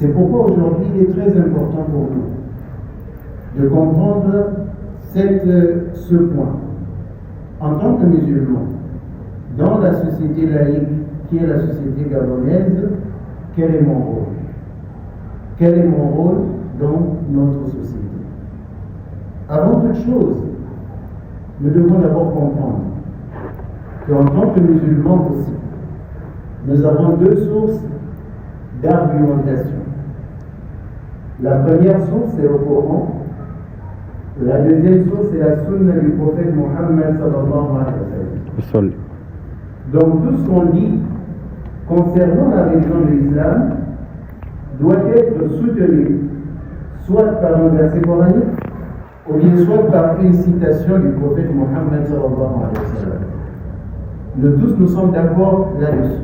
C'est pourquoi aujourd'hui il est très important pour nous de comprendre ce point. En tant que musulmans, dans la société laïque qui est la société gabonaise, quel est mon rôle? Quel est mon rôle dans notre société? Avant toute chose, nous devons d'abord comprendre qu'en tant que musulmans aussi, nous avons deux sources d'argumentation. La première source est au Coran. La deuxième source est la sunna du prophète Mohammed sallallahu alayhi wa sallam. Donc tout ce qu'on dit concernant la religion de l'islam doit être soutenu soit par un verset coranique ou bien soit par une citation du prophète Mohammed sallallahu alayhi wa sallam. Nous tous nous sommes d'accord là-dessus.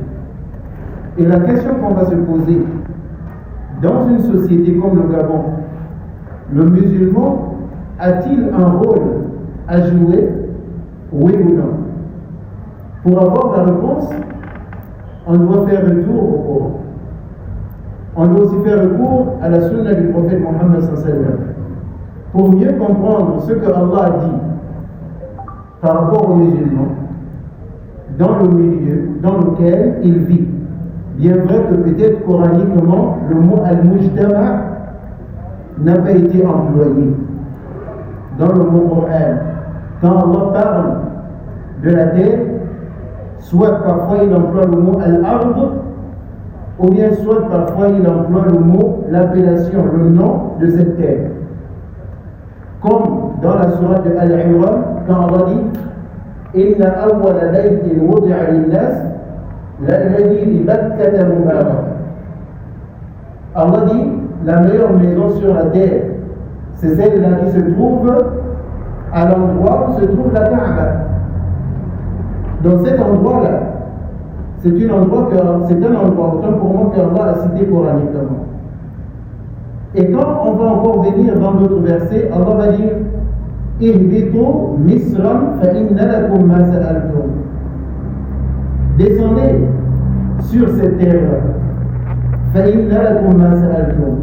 Et la question qu'on va se poser, dans une société comme le Gabon, le musulman a-t-il un rôle à jouer, oui ou non? Pour avoir la réponse, on doit faire un tour au Coran. On doit aussi faire recours à la sunna du prophète Mohammed sallallahu alayhi wa sallam pour mieux comprendre ce que Allah a dit par rapport aux musulmans dans le milieu dans lequel il vit. Bien vrai que peut-être coraniquement, le mot al-mujtama n'a pas été employé dans le mot Coran. Quand Allah parle de la terre, soit parfois il emploie le mot al-ard, ou bien soit parfois il emploie le mot, l'appellation, le nom de cette terre. Comme dans la sourate de Al-Imran, quand Allah dit Inna awwala baytin wudi'a lin-nas lalladhi bi Bakkata mubarak. Allah dit la meilleure maison sur la terre, c'est celle-là qui se trouve à l'endroit où se trouve la Kaaba. Donc cet endroit-là, c'est un endroit, autant pour moi qu'Allah a cité coraniquement. Et quand on va encore venir dans d'autres versets, Allah va dire Ihbitu misran fa inna lakum ma sa'altum. Descendez sur cette terre. Fa inna lakum ma sa'altum.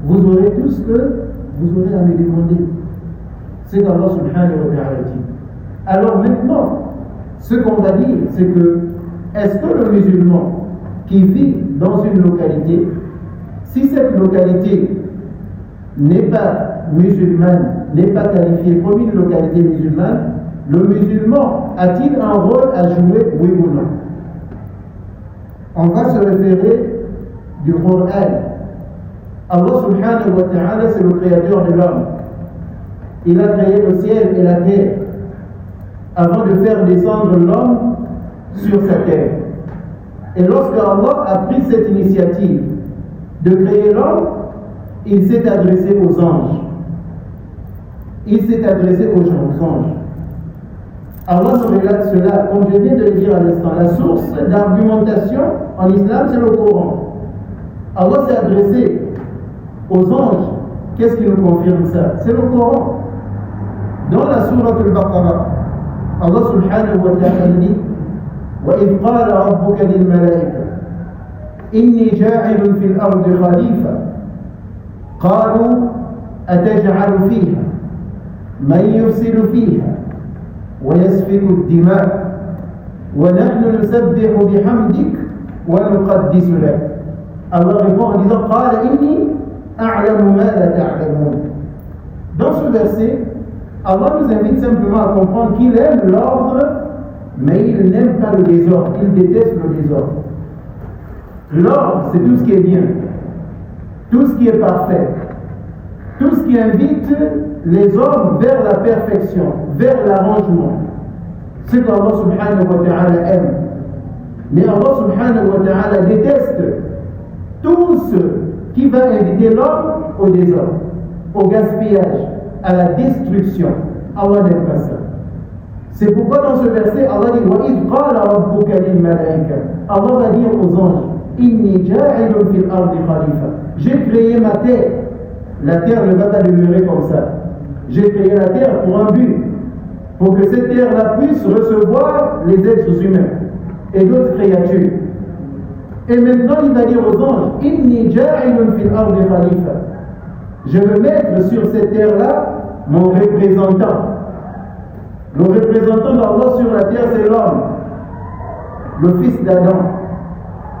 Vous aurez tout ce que vous aurez à me demander. C'est qu'Allah subhanahu wa ta'ala dit. Alors maintenant, ce qu'on va dire, c'est que est-ce que le musulman qui vit dans une localité, si cette localité n'est pas musulmane, n'est pas qualifiée comme une localité musulmane, le musulman a-t-il un rôle à jouer, oui ou non? On va se référer du Coran. Allah subhanahu wa ta'ala, c'est le créateur de l'homme. Il a créé le ciel et la terre avant de faire descendre l'homme sur sa terre. Et lorsque Allah a pris cette initiative de créer l'homme, il s'est adressé aux anges. Il s'est adressé aux anges. Allah nous relate cela, comme je viens de le dire à l'instant. La source d'argumentation en islam, c'est le Coran. Allah s'est adressé aux anges. Qu'est-ce qui nous confirme ça? C'est le Coran. Dans la sourate al-Baqarah, Allah subhanahu wa ta'ala dit وإذ قال ربك للملائكة إني جاعل في الأرض خليفة قالوا أتجعل فيها من يفسد فيها ويسفك الدماء ونحن نسبح بحمدك ونقدس لك. Allah répond en disant قال إني أعلم ما لا تعلمون. Dans ce verset, Allah nous invite simplement à comprendre qu'il aime l'ordre, mais il n'aime pas le désordre, il déteste le désordre. L'ordre, c'est tout ce qui est bien, tout ce qui est parfait, tout ce qui invite les hommes vers la perfection, vers l'arrangement. C'est qu'Allah subhanahu wa ta'ala aime. Mais Allah subhanahu wa ta'ala déteste tout ce qui va inviter l'homme au désordre, au gaspillage, à la destruction. Allah n'aime pas ça. C'est pourquoi dans ce verset, Allah dit وَإِذْ قَالَ رَبُّكَ لِلْمَلَائِكَةِ. Allah va dire aux anges إِنِّي جَاعِلٌ فِي الْأَرْضِ خَلِيفَةً. J'ai créé ma terre. La terre ne va pas demeurer comme ça. J'ai créé la terre pour un but, pour que cette terre-là puisse recevoir les êtres humains et d'autres créatures. Et maintenant, il va dire aux anges, Inni ja'ilun fil ardi khalifa. Je veux mettre sur cette terre-là mon représentant. Le représentant d'Allah sur la terre, c'est l'homme, le fils d'Adam.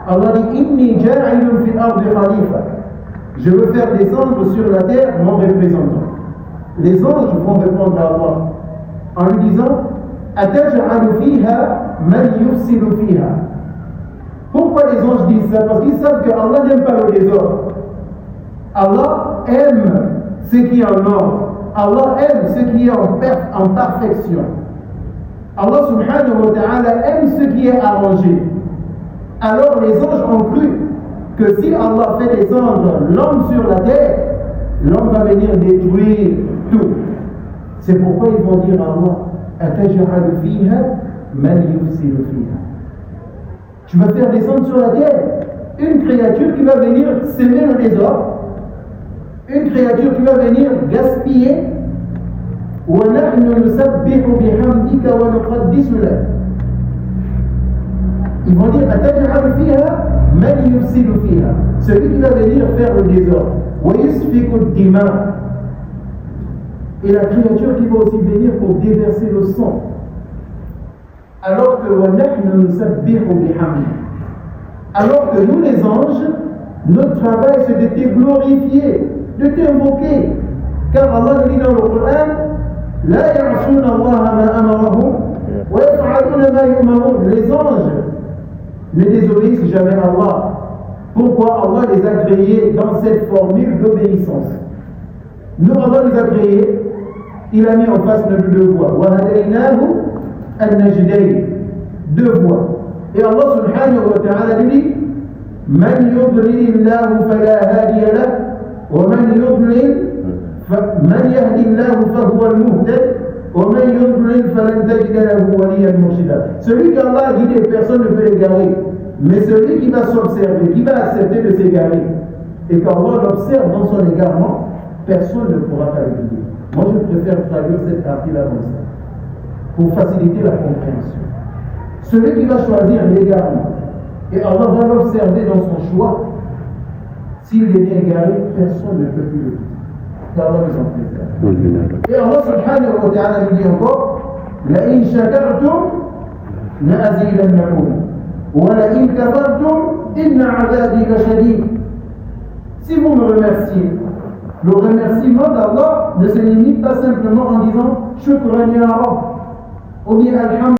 Allah dit, Inni ja'ilun fil ardi khalifa. Je veux faire descendre sur la terre mon représentant. Les anges vont répondre à Allah en lui disant, Ataj'alu fiha man yufsidu fiha. Pourquoi les anges disent ça? Parce qu'ils savent que Allah n'aime pas le désordre. Allah aime ce qui est en ordre. Allah aime ce qui est en perfection. Allah subhanahu wa ta'ala aime ce qui est arrangé. Alors les anges ont cru que si Allah fait descendre l'homme sur la terre, l'homme va venir détruire tout. C'est pourquoi ils vont dire à Allah, Ataj'alu fiha man yufsidu fiha. Tu vas faire descendre sur la terre une créature qui va venir s'aimer le désordre, une créature qui va venir gaspiller. Ils vont dire celui qui va venir faire le désordre. Et la créature qui va aussi venir pour déverser le sang. Alors que nous les anges, notre travail c'est de te glorifier, de t'invoquer. Car Allah nous dit dans le Coran, La ya'asuna Allah ma amarahum wa yaf'aluna ma yu'marun. Les anges ne désobéissent jamais à Allah. Pourquoi Allah les a créés dans cette formule d'obéissance? Nous, Allah les a créés, il a mis en face nos deux voies. Wa hadaynahu al-najdayn, deux voies. Et Allah subhanahu wa ta'ala dit, Man yudlilillahu fala hadiya lahu wa man yudlil من يهدي الله فهو المهتد ومن يضلل فلن تجد له وليا مرشدا. Celui qu'Allah a guidé, personne ne peut l'égarer. Mais celui qui va s'observer, qui va accepter de s'égarer, et qu'Allah l'observe dans son égarement, personne ne pourra pas le guider. Moi, je préfère traduire cette partie-là comme ça, pour faciliter la compréhension. Celui qui va choisir l'égarement, et Allah va l'observer dans son choix, s'il est égaré, personne ne peut plus le guider. qu'Allah nous en préserve. Et Allah subhanahu wa ta'ala nous dit encore, لَإِن شَكَرْتُمْ لَأَزِيدَنَّكُمْ وَلَئِن كَفَرْتُمْ إِنَّ عَذَابِي لَشَدِيدٌ. Si vous me remerciez, le remerciement d'Allah ne se limite pas simplement en disant Shukran ya Rabb ou bien Alhamdulillah.